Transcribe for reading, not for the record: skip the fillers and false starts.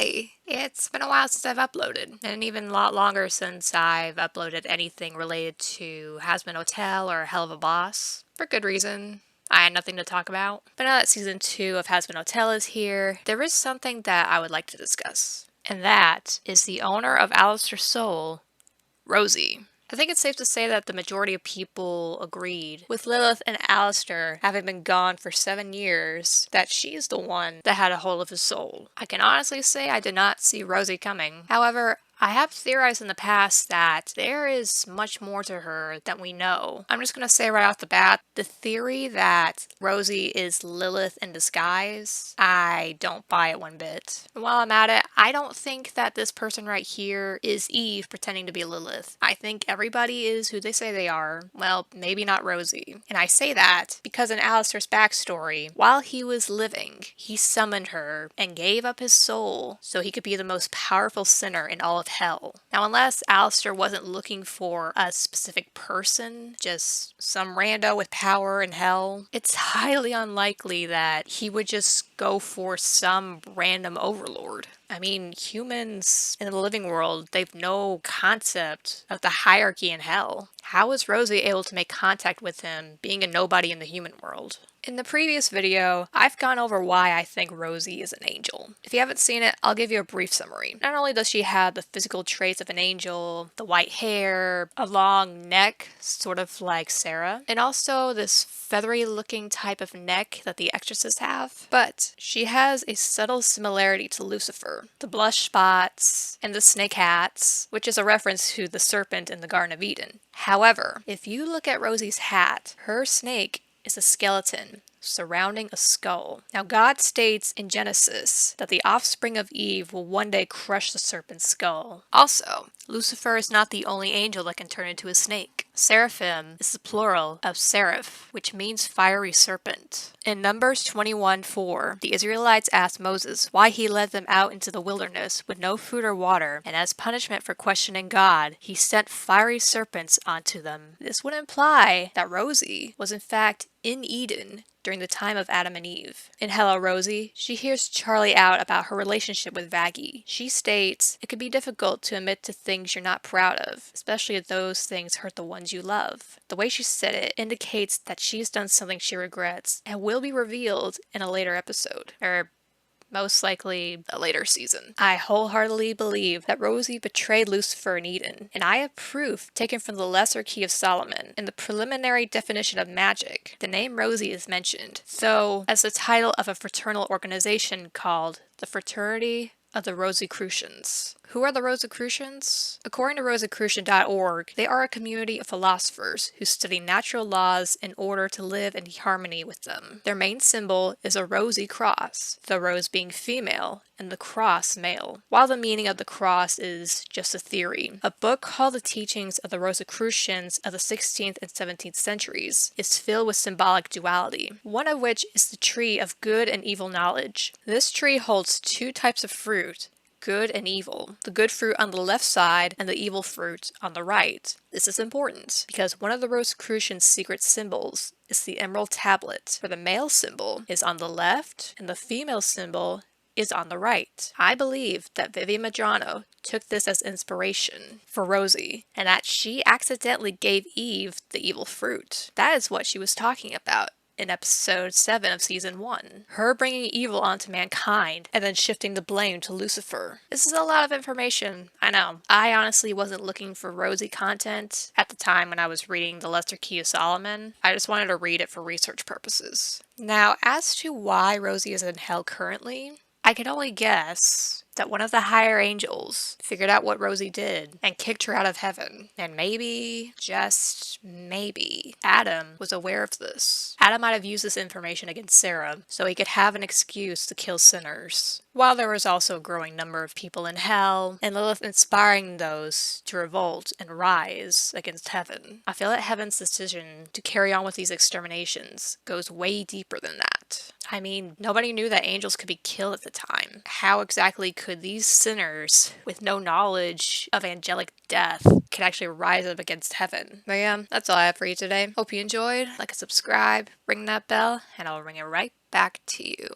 Hi! It's been a while since I've uploaded, and even a lot longer since I've uploaded anything related to Hazbin Hotel or Hell of a Boss. For good reason. I had nothing to talk about. But now that season 2 of Hazbin Hotel is here, there is something that I would like to discuss. And that is the owner of Alistair's soul, Rosie. I think it's safe to say that the majority of people agreed, with Lilith and Alistair having been gone for 7 years, that she's the one that had a hold of his soul. I can honestly say I did not see Rosie coming. However, I have theorized in the past that there is much more to her than we know. I'm just going to say right off the bat, the theory that Rosie is Lilith in disguise, I don't buy it one bit. And while I'm at it, I don't think that this person right here is Eve pretending to be Lilith. I think everybody is who they say they are. Well, maybe not Rosie. And I say that because in Alistair's backstory, while he was living, he summoned her and gave up his soul so he could be the most powerful sinner in all of hell. Now, unless Alistair wasn't looking for a specific person, just some rando with power in hell, it's highly unlikely that he would just go for some random overlord. I mean, humans in the living world, they've no concept of the hierarchy in hell. How is Rosie able to make contact with him, being a nobody in the human world? In the previous video, I've gone over why I think Rosie is an angel. If you haven't seen it, I'll give you a brief summary. Not only does she have the physical traits of an angel, the white hair, a long neck, sort of like Sarah, and also this feathery looking type of neck that the exorcists have, but she has a subtle similarity to Lucifer. The blush spots and the snake hats, which is a reference to the serpent in the Garden of Eden. However, if you look at Rosie's hat, her snake is a skeleton surrounding a skull. Now, God states in Genesis that the offspring of Eve will one day crush the serpent's skull. Also, Lucifer is not the only angel that can turn into a snake. Seraphim is the plural of seraph, which means fiery serpent. In Numbers 21:4, the Israelites asked Moses why he led them out into the wilderness with no food or water, and as punishment for questioning God, he sent fiery serpents onto them. This would imply that Rosie was in fact in Eden during the time of Adam and Eve. In Hello Rosie, she hears Charlie out about her relationship with Vaggie. She states, "It can be difficult to admit to things you're not proud of, especially if those things hurt the ones you love." The way she said it indicates that she's done something she regrets and will be revealed in a later episode, or most likely a later season. I wholeheartedly believe that Rosie betrayed Lucifer in Eden, and I have proof taken from the Lesser Key of Solomon. In the preliminary definition of magic, the name Rosie is mentioned, though as the title of a fraternal organization called the Fraternity of the Rosicrucians. Who are the Rosicrucians? According to Rosicrucian.org, they are a community of philosophers who study natural laws in order to live in harmony with them. Their main symbol is a rosy cross, the rose being female and the cross male. While the meaning of the cross is just a theory, a book called The Teachings of the Rosicrucians of the 16th and 17th centuries is filled with symbolic duality, one of which is the tree of good and evil knowledge. This tree holds two types of fruit, good and evil. The good fruit on the left side and the evil fruit on the right. This is important because one of the Rosicrucians' secret symbols is the emerald tablet, where the male symbol is on the left and the female symbol is on the right. I believe that Vivian Madrano took this as inspiration for Rosie, and that she accidentally gave Eve the evil fruit. That is what she was talking about in episode 7 of season 1. Her bringing evil onto mankind and then shifting the blame to Lucifer. This is a lot of information, I know. I honestly wasn't looking for Rosie content at the time when I was reading the Lesser Key of Solomon. I just wanted to read it for research purposes. Now, as to why Rosie is in hell currently, I can only guess that one of the higher angels figured out what Rosie did and kicked her out of heaven. And maybe, just maybe, Adam was aware of this. Adam might have used this information against Sarah so he could have an excuse to kill sinners. While there was also a growing number of people in hell, and Lilith inspiring those to revolt and rise against heaven. I feel that heaven's decision to carry on with these exterminations goes way deeper than that. I mean, nobody knew that angels could be killed at the time. How exactly could these sinners, with no knowledge of angelic death, could actually rise up against heaven? But yeah, that's all I have for you today. Hope you enjoyed. Like and subscribe, ring that bell, and I'll ring it right back to you.